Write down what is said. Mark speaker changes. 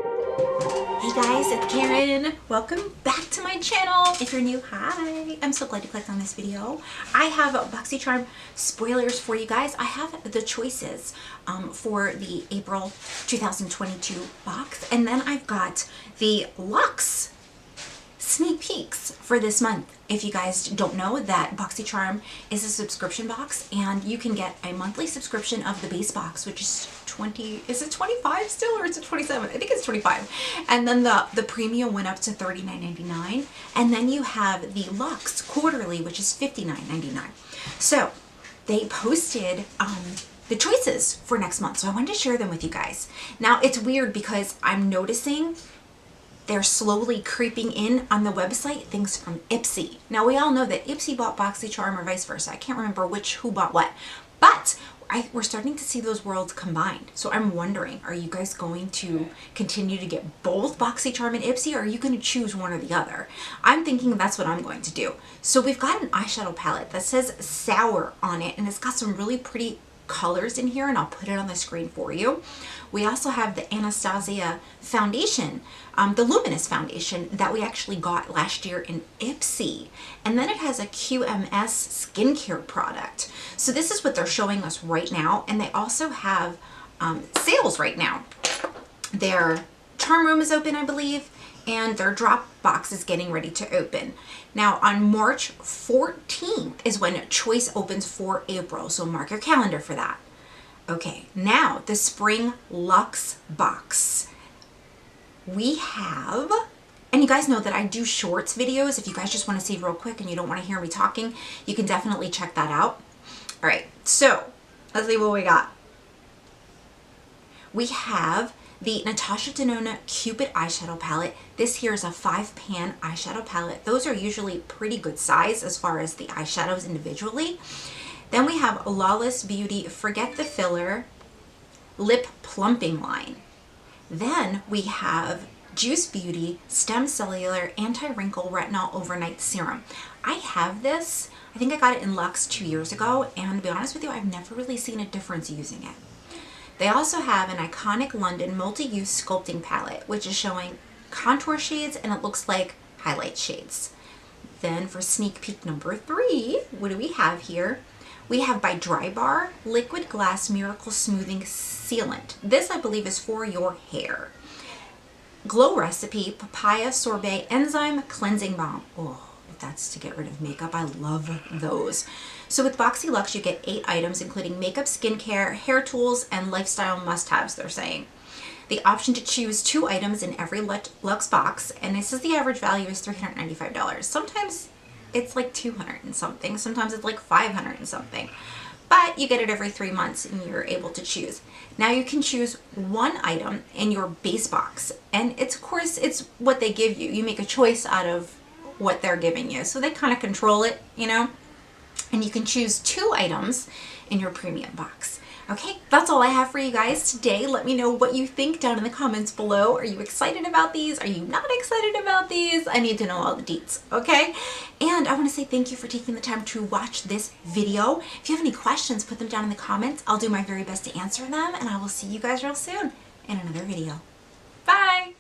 Speaker 1: Hey guys, it's Karen. Welcome back to my channel. If you're new, hi. I'm so glad you clicked on this video. I have Boxycharm spoilers for you guys. I have the choices for the April 2022 box, and then I've got the luxe sneak peeks for this month. If you guys don't know, that Boxycharm is a subscription box, and you can get a monthly subscription of the base box, which is 20, is it 25 still, or is it 27? I think it's 25. And then the premium went up to $39.99, and then you have the luxe quarterly, which is $59.99. So they posted the choices for next month, so I wanted to share them with you guys. Now it's weird because I'm noticing they're slowly creeping in on the website things from Ipsy. Now we all know that Ipsy bought Boxycharm or vice versa. I can't remember who bought what, but we're starting to see those worlds combined. So I'm wondering, are you guys going to continue to get both Boxycharm and Ipsy, or are you going to choose one or the other? I'm thinking that's what I'm going to do. So we've got an eyeshadow palette that says Sour on it, and it's got some really pretty colors in here, and I'll put it on the screen for you. We also have the Anastasia foundation, the luminous foundation that we actually got last year in Ipsy, and then it has a QMS skincare product. So this is what they're showing us right now, and they also have sales right now. Their charm room is open, I believe, and their drop box is getting ready to open. Now on March 14th is when Choice opens for April, so mark your calendar for that. Okay, now the Spring Luxe box. We have, and you guys know that I do shorts videos. If you guys just want to see real quick and you don't want to hear me talking, you can definitely check that out. All right, so let's see what we got. We have the Natasha Denona Cupid eyeshadow palette. This here is a 5-pan eyeshadow palette. Those are usually pretty good size as far as the eyeshadows individually. Then we have Lawless Beauty Forget the Filler Lip Plumping Line. Then we have Juice Beauty Stem Cellular Anti-Wrinkle Retinol Overnight Serum. I have this, I think I got it in Luxe 2 years ago, and to be honest with you, I've never really seen a difference using it. They also have an Iconic London Multi-Use Sculpting Palette, which is showing contour shades, and it looks like highlight shades. Then for sneak peek number 3, what do we have here? We have by Drybar Liquid Glass Miracle Smoothing Sealant. This, I believe, is for your hair. Glow Recipe Papaya Sorbet Enzyme Cleansing Balm. Oh, that's to get rid of makeup. I love those. So with Boxy Luxe, you get 8 items, including makeup, skincare, hair tools, and lifestyle must-haves, they're saying. The option to choose 2 items in every Luxe box, and it says the average value is $395. Sometimes it's like 200 and something. Sometimes it's like 500 and something. But you get it every 3 months, and you're able to choose. Now you can choose 1 item in your base box, and it's, of course, it's what they give you. You make a choice out of what they're giving you. So they kind of control it, you know? And you can choose 2 items in your premium box. Okay, that's all I have for you guys today. Let me know what you think down in the comments below. Are you excited about these? Are you not excited about these? I need to know all the deets, okay? And I want to say thank you for taking the time to watch this video. If you have any questions, put them down in the comments. I'll do my very best to answer them, and I will see you guys real soon in another video. Bye!